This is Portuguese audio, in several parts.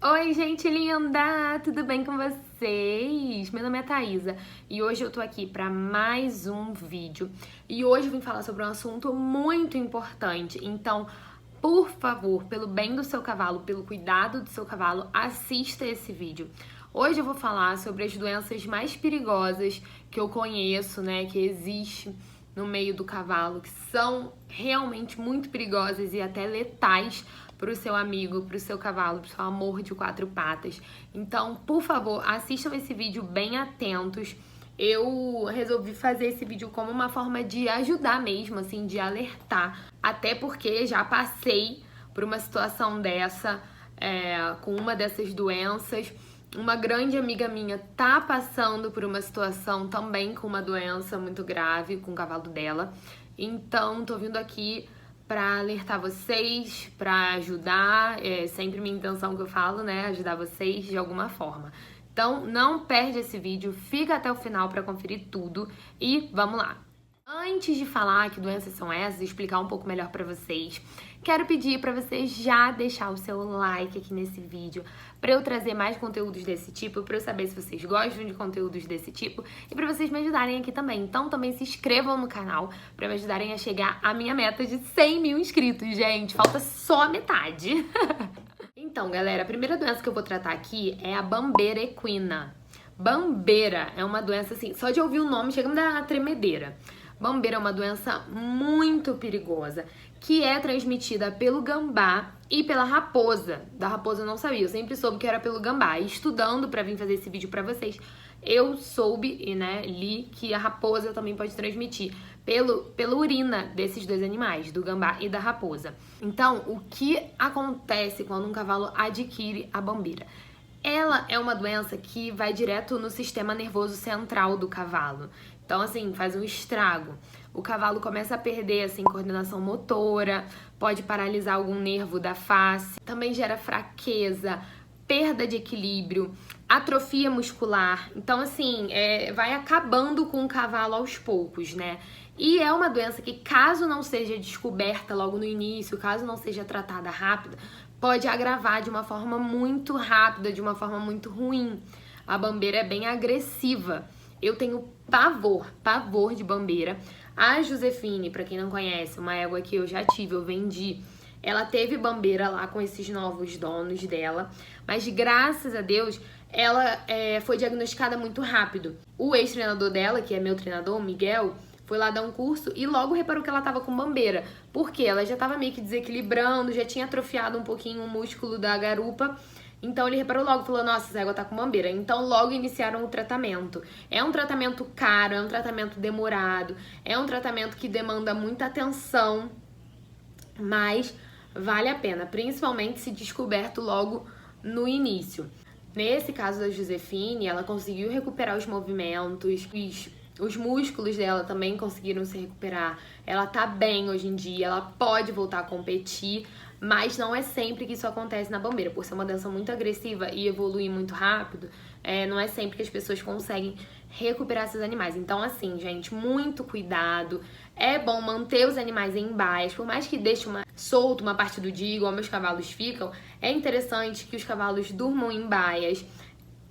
Oi, gente linda! Tudo bem com vocês? Meu nome é Thaisa e hoje eu tô aqui para mais um vídeo. E hoje eu vim falar sobre um assunto muito importante. Então, por favor, pelo bem do seu cavalo, pelo cuidado do seu cavalo, assista esse vídeo. Hoje eu vou falar sobre as doenças mais perigosas que eu conheço, né, que existe no meio do cavalo, que são realmente muito perigosas e até letais para o seu amigo, para o seu cavalo, para o seu amor de quatro patas. Então, por favor, assistam esse vídeo bem atentos. Eu resolvi fazer esse vídeo como uma forma de ajudar mesmo, assim, de alertar. Até porque já passei por uma situação dessa, com uma dessas doenças. Uma grande amiga minha tá passando por uma situação também com uma doença muito grave com o cavalo dela. Então, tô vindo aqui para alertar vocês, para ajudar. É sempre minha intenção que eu falo, né? Ajudar vocês de alguma forma. Então, não perde esse vídeo, fica até o final para conferir tudo e vamos lá. Antes de falar que doenças são essas e explicar um pouco melhor para vocês, quero pedir para você já deixar o seu like aqui nesse vídeo, para eu trazer mais conteúdos desse tipo, para eu saber se vocês gostam de conteúdos desse tipo e para vocês me ajudarem aqui também. Então também se inscrevam no canal para me ajudarem a chegar à minha meta de 100 mil inscritos, gente. Falta só a metade. Então, galera, a primeira doença que eu vou tratar aqui é a bambeira equina. Bambeira é uma doença assim, só de ouvir o nome chega a me dar tremedeira. Bambeira é uma doença muito perigosa, que é transmitida pelo gambá e pela raposa. Da raposa eu não sabia, eu sempre soube que era pelo gambá. E estudando pra vir fazer esse vídeo pra vocês, eu soube e li que a raposa também pode transmitir pela urina desses dois animais, do gambá e da raposa. Então, o que acontece quando um cavalo adquire a bambeira? Ela é uma doença que vai direto no sistema nervoso central do cavalo. Então, assim, faz um estrago. O cavalo começa a perder, assim, coordenação motora, pode paralisar algum nervo da face, também gera fraqueza, perda de equilíbrio, atrofia muscular. Então, assim, vai acabando com o cavalo aos poucos, né? E é uma doença que, caso não seja descoberta logo no início, caso não seja tratada rápida, pode agravar de uma forma muito rápida, de uma forma muito ruim. A bambeira é bem agressiva. Eu tenho pavor de bambeira. A Josefine, pra quem não conhece, uma égua que eu já tive, eu vendi. Ela teve bambeira lá com esses novos donos dela, mas graças a Deus ela foi diagnosticada muito rápido. O ex-treinador dela, que é meu treinador, o Miguel, foi lá dar um curso e logo reparou que ela tava com bambeira. Porque ela já tava meio que desequilibrando, já tinha atrofiado um pouquinho o músculo da garupa. Então ele reparou logo, falou, nossa, essa égua tá com bambeira. Então logo iniciaram o tratamento. É um tratamento caro, é um tratamento demorado, é um tratamento que demanda muita atenção, mas vale a pena, principalmente se descoberto logo no início. Nesse caso da Josefine, ela conseguiu recuperar os movimentos, os músculos dela também conseguiram se recuperar. Ela tá bem hoje em dia, ela pode voltar a competir, mas não é sempre que isso acontece na bambeira. Por ser uma doença muito agressiva e evoluir muito rápido, não é sempre que as pessoas conseguem recuperar esses animais. Então, assim, gente, muito cuidado. É bom manter os animais em baias, por mais que deixe solto uma parte do dia, igual meus cavalos ficam, é interessante que os cavalos durmam em baias.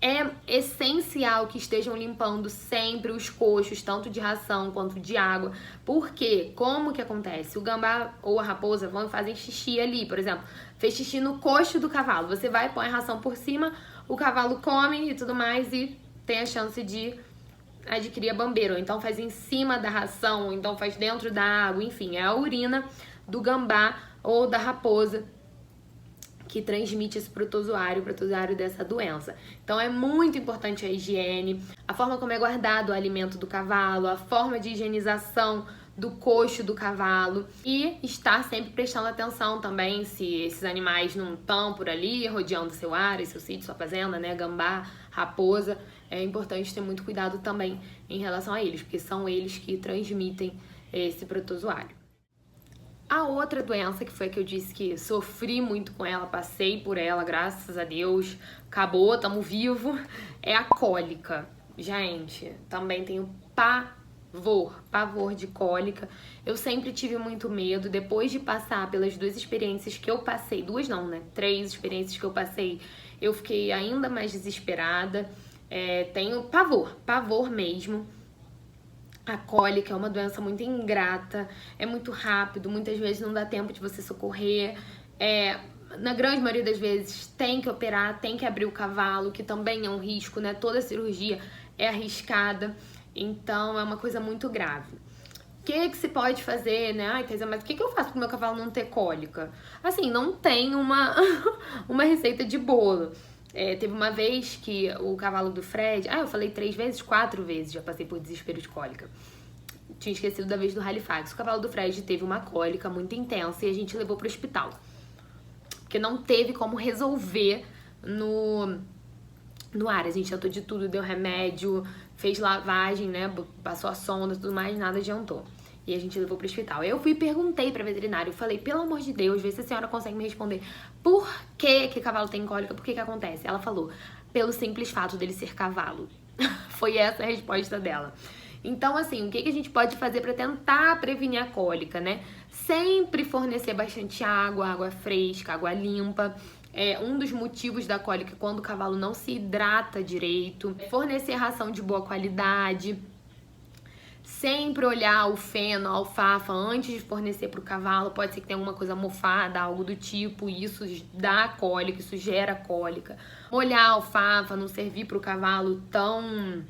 É essencial que estejam limpando sempre os coxos, tanto de ração quanto de água, porque como que acontece? O gambá ou a raposa vão e fazem xixi ali, por exemplo, fez xixi no coxo do cavalo, você vai, põe a ração por cima, o cavalo come e tudo mais e tem a chance de adquirir a bambeira, ou então faz em cima da ração, ou então faz dentro da água, enfim, é a urina do gambá ou da raposa que transmite esse protozoário dessa doença. Então é muito importante a higiene, a forma como é guardado o alimento do cavalo, a forma de higienização do coxo do cavalo e estar sempre prestando atenção também se esses animais não estão por ali rodeando seu área, seu sítio, sua fazenda, né, gambá, raposa. É importante ter muito cuidado também em relação a eles, porque são eles que transmitem esse protozoário. A outra doença, que foi a que eu disse que sofri muito com ela, passei por ela, graças a Deus, acabou, tamo vivo, é a cólica. Gente, também tenho pavor de cólica. Eu sempre tive muito medo, depois de passar pelas duas experiências que eu passei, duas não, né? 3 experiências que eu passei eu fiquei ainda mais desesperada. Tenho pavor mesmo. A cólica é uma doença muito ingrata, é muito rápido, muitas vezes não dá tempo de você socorrer. Na grande maioria das vezes tem que operar, tem que abrir o cavalo, que também é um risco, né? Toda cirurgia é arriscada, então é uma coisa muito grave. O que se pode fazer, né? Ai, Thaisa, mas o que eu faço pro meu cavalo não ter cólica? Assim, não tem uma receita de bolo. Teve uma vez que o cavalo do Fred... eu falei 3 vezes? 4 vezes já passei por desespero de cólica. Tinha esquecido da vez do Halifax. O cavalo do Fred teve uma cólica muito intensa e a gente levou pro hospital. Porque não teve como resolver no ar. A gente tentou de tudo, deu remédio, fez lavagem, né? Passou a sonda, tudo mais, nada adiantou. E a gente levou pro hospital. Eu fui e perguntei pra veterinária, eu falei, pelo amor de Deus, vê se a senhora consegue me responder. Por que cavalo tem cólica? Por que acontece? Ela falou, pelo simples fato dele ser cavalo. Foi essa a resposta dela. Então, assim, o que a gente pode fazer pra tentar prevenir a cólica, né? Sempre fornecer bastante água fresca, água limpa. Um dos motivos da cólica é quando o cavalo não se hidrata direito. Fornecer ração de boa qualidade. Sempre olhar o feno, a alfafa antes de fornecer para o cavalo. Pode ser que tenha alguma coisa mofada, algo do tipo. Isso dá cólica, isso gera cólica. Molhar a alfafa, não servir para o cavalo tão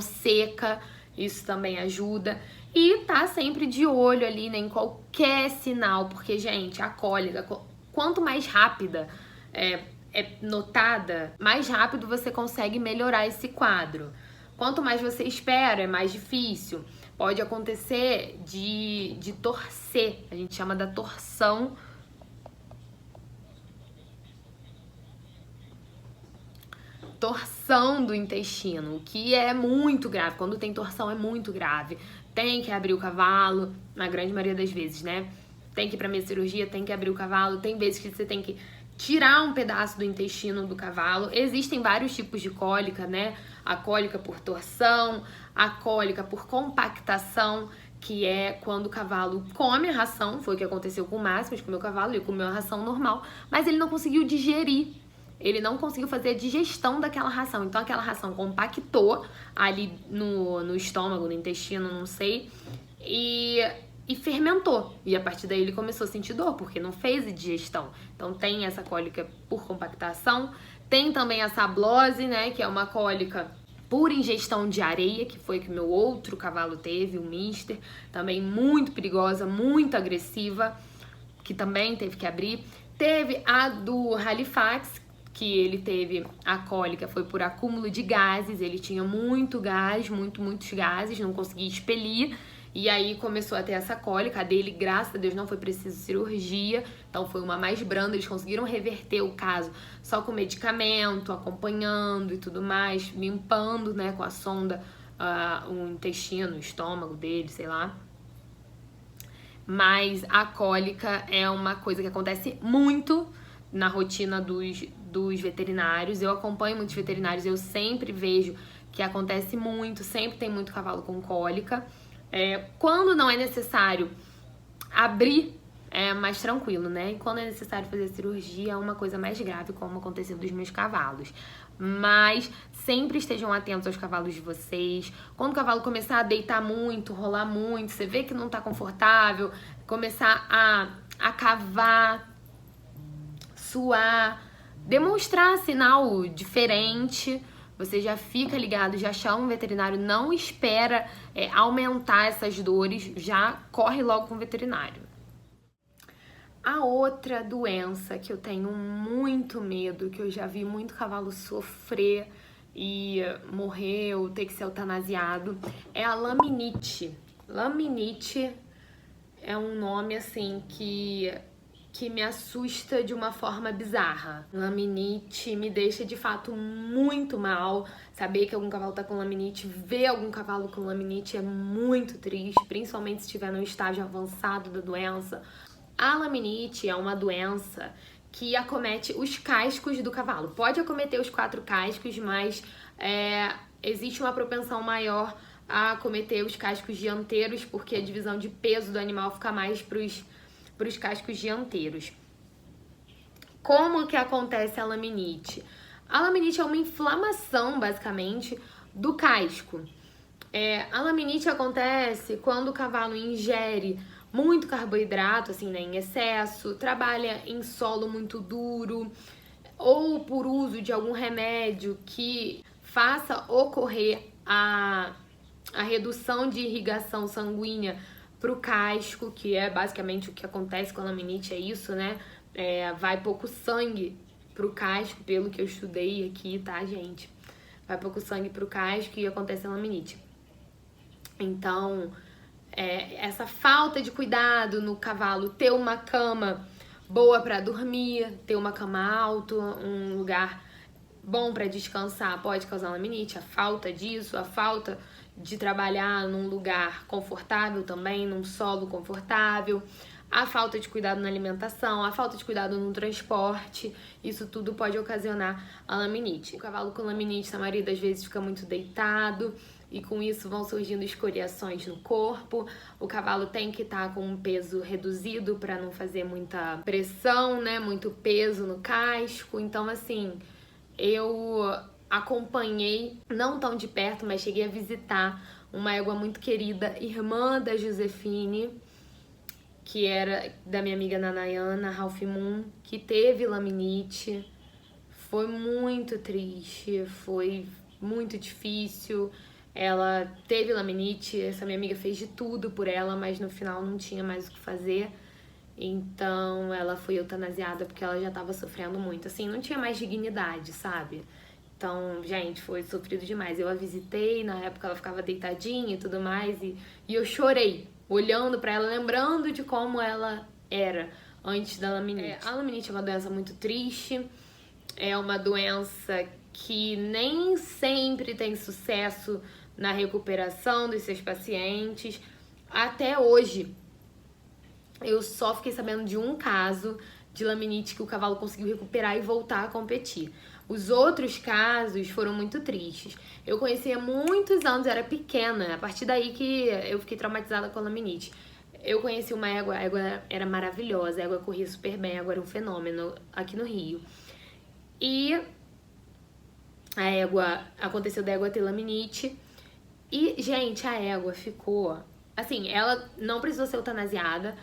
seca. Isso também ajuda. E tá sempre de olho ali, né, em qualquer sinal. Porque, gente, a cólica, quanto mais rápida é notada, mais rápido você consegue melhorar esse quadro. Quanto mais você espera, é mais difícil. Pode acontecer de torcer. A gente chama da torção. Torção do intestino, que é muito grave. Quando tem torção é muito grave. Tem que abrir o cavalo, na grande maioria das vezes, né? Tem que ir pra minha cirurgia, tem que abrir o cavalo. Tem vezes que você tem que tirar um pedaço do intestino do cavalo. Existem vários tipos de cólica, né? A cólica por torção, a cólica por compactação, que é quando o cavalo come a ração. Foi o que aconteceu com o Máximo, com o meu cavalo, ele comeu a ração normal, mas ele não conseguiu digerir. Ele não conseguiu fazer a digestão daquela ração. Então aquela ração compactou ali no estômago, no intestino, não sei, e fermentou. E a partir daí ele começou a sentir dor, porque não fez a digestão. Então tem essa cólica por compactação. Tem também a sablose, né, que é uma cólica por ingestão de areia, que foi que meu outro cavalo teve, o Mister. Também muito perigosa, muito agressiva, que também teve que abrir. Teve a do Halifax, que ele teve a cólica, foi por acúmulo de gases. Ele tinha muito gás, muitos gases, não conseguia expelir. E aí começou a ter essa cólica. A dele, graças a Deus, não foi preciso cirurgia. Então foi uma mais branda. Eles conseguiram reverter o caso só com medicamento, acompanhando e tudo mais, limpando, né, com a sonda o intestino, o estômago dele, sei lá. Mas a cólica é uma coisa que acontece muito na rotina dos veterinários. Eu acompanho muitos veterinários, eu sempre vejo que acontece muito, sempre tem muito cavalo com cólica. Quando não é necessário abrir, é mais tranquilo, né? E quando é necessário fazer cirurgia, é uma coisa mais grave, como aconteceu dos meus cavalos. Mas sempre estejam atentos aos cavalos de vocês. Quando o cavalo começar a deitar muito, rolar muito, você vê que não tá confortável, começar a cavar, suar, demonstrar sinal diferente, você já fica ligado, já chama um veterinário, não espera aumentar essas dores, já corre logo com o veterinário. A outra doença que eu tenho muito medo, que eu já vi muito cavalo sofrer e morrer ou ter que ser eutanasiado, é a laminite. Laminite é um nome assim que me assusta de uma forma bizarra. Laminite me deixa de fato muito mal. Saber que algum cavalo tá com laminite, ver algum cavalo com laminite é muito triste, principalmente se estiver no estágio avançado da doença. A laminite é uma doença que acomete os cascos do cavalo. Pode acometer os 4 cascos, mas existe uma propensão maior a acometer os cascos dianteiros, porque a divisão de peso do animal fica mais pros cascos dianteiros. Como que acontece a laminite? A laminite é uma inflamação, basicamente, do casco. A laminite acontece quando o cavalo ingere muito carboidrato, assim, né, em excesso, trabalha em solo muito duro, ou por uso de algum remédio que faça ocorrer a redução de irrigação sanguínea para o casco, que é basicamente o que acontece com a laminite, é isso, né? Vai pouco sangue pro casco, pelo que eu estudei aqui, tá, gente? Vai pouco sangue pro casco e acontece a laminite. Então, essa falta de cuidado no cavalo, ter uma cama boa para dormir, ter uma cama alta, um lugar bom para descansar pode causar laminite. A falta disso, a falta de trabalhar num lugar confortável também, num solo confortável, a falta de cuidado na alimentação, a falta de cuidado no transporte, isso tudo pode ocasionar a laminite. O cavalo com laminite, a maioria das vezes, fica muito deitado e com isso vão surgindo escoriações no corpo. O cavalo tem que estar com um peso reduzido para não fazer muita pressão, né? Muito peso no casco. Então, assim, eu acompanhei, não tão de perto, mas cheguei a visitar uma égua muito querida, irmã da Josefine, que era da minha amiga Nanayana, Ralph Moon, que teve laminite. Foi muito triste, foi muito difícil. Ela teve laminite, essa minha amiga fez de tudo por ela, mas no final não tinha mais o que fazer. Então ela foi eutanasiada porque ela já tava sofrendo muito. Assim, não tinha mais dignidade, sabe? Então, gente, foi sofrido demais. Eu a visitei, na época ela ficava deitadinha e tudo mais, e eu chorei, olhando pra ela, lembrando de como ela era antes da laminite. A laminite é uma doença muito triste, é uma doença que nem sempre tem sucesso na recuperação dos seus pacientes. Até hoje, eu só fiquei sabendo de um caso de laminite que o cavalo conseguiu recuperar e voltar a competir. Os outros casos foram muito tristes. Eu conheci há muitos anos, eu era pequena, a partir daí que eu fiquei traumatizada com a laminite. Eu conheci uma égua, a égua era maravilhosa, a égua corria super bem, a égua era um fenômeno aqui no Rio. E a égua, aconteceu da égua ter laminite. E, gente, a égua ficou... Assim, ela não precisou ser eutanasiada,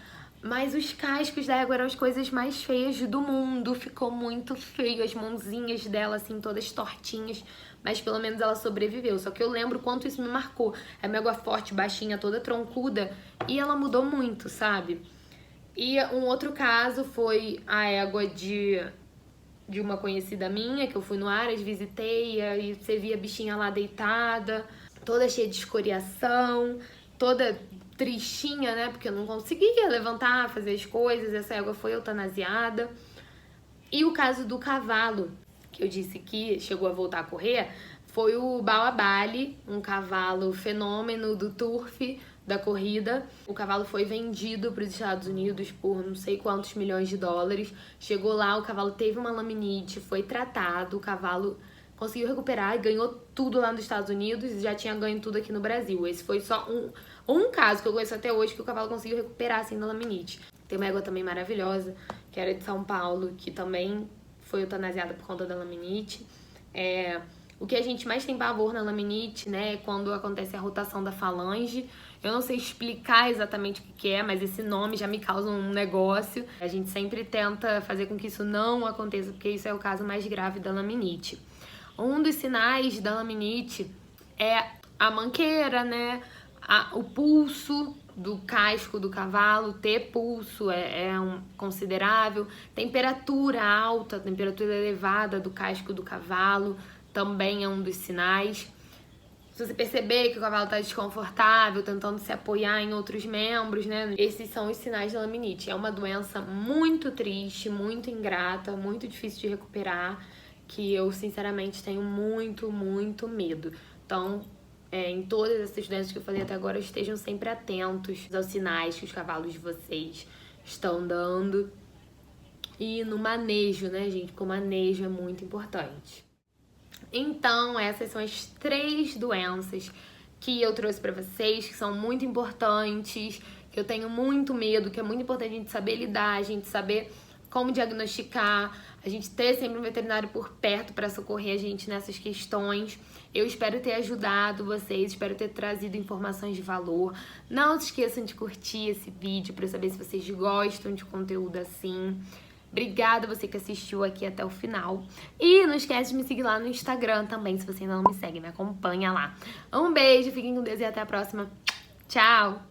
mas os cascos da égua eram as coisas mais feias do mundo. Ficou muito feio, as mãozinhas dela, assim, todas tortinhas. Mas pelo menos ela sobreviveu. Só que eu lembro quanto isso me marcou. É uma égua forte, baixinha, toda troncuda. E ela mudou muito, sabe? E um outro caso foi a égua de uma conhecida minha, que eu fui no Aras, visitei, e você via a bichinha lá deitada, toda cheia de escoriação, toda tristinha, né? Porque eu não conseguia levantar, fazer as coisas, essa égua foi eutanasiada. E o caso do cavalo, que eu disse que chegou a voltar a correr, foi o Baobali, um cavalo fenômeno do turf, da corrida. O cavalo foi vendido para os Estados Unidos por não sei quantos milhões de dólares. Chegou lá, o cavalo teve uma laminite, foi tratado, o cavalo conseguiu recuperar e ganhou tudo lá nos Estados Unidos e já tinha ganho tudo aqui no Brasil. Esse foi só um caso que eu conheço até hoje que o cavalo conseguiu recuperar assim da laminite. Tem uma égua também maravilhosa, que era de São Paulo, que também foi eutanasiada por conta da laminite. O que a gente mais tem pavor na laminite, né, é quando acontece a rotação da falange. Eu não sei explicar exatamente o que é, mas esse nome já me causa um negócio. A gente sempre tenta fazer com que isso não aconteça, porque isso é o caso mais grave da laminite. Um dos sinais da laminite é a manqueira, né, o pulso do casco do cavalo, ter pulso considerável, temperatura alta, temperatura elevada do casco do cavalo, também é um dos sinais. Se você perceber que o cavalo está desconfortável, tentando se apoiar em outros membros, né? Esses são os sinais da laminite. É uma doença muito triste, muito ingrata, muito difícil de recuperar, que eu, sinceramente, tenho muito, muito medo. Então, em todas essas doenças que eu falei até agora, estejam sempre atentos aos sinais que os cavalos de vocês estão dando. E no manejo, né, gente? Porque o manejo é muito importante. Então, essas são as 3 doenças que eu trouxe pra vocês, que são muito importantes, que eu tenho muito medo, que é muito importante a gente saber lidar, a gente saber como diagnosticar, a gente ter sempre um veterinário por perto para socorrer a gente nessas questões. Eu espero ter ajudado vocês, espero ter trazido informações de valor. Não se esqueçam de curtir esse vídeo para saber se vocês gostam de conteúdo assim. Obrigada você que assistiu aqui até o final. E não esquece de me seguir lá no Instagram também, se você ainda não me segue, me acompanha lá. Um beijo, fiquem com Deus e até a próxima. Tchau!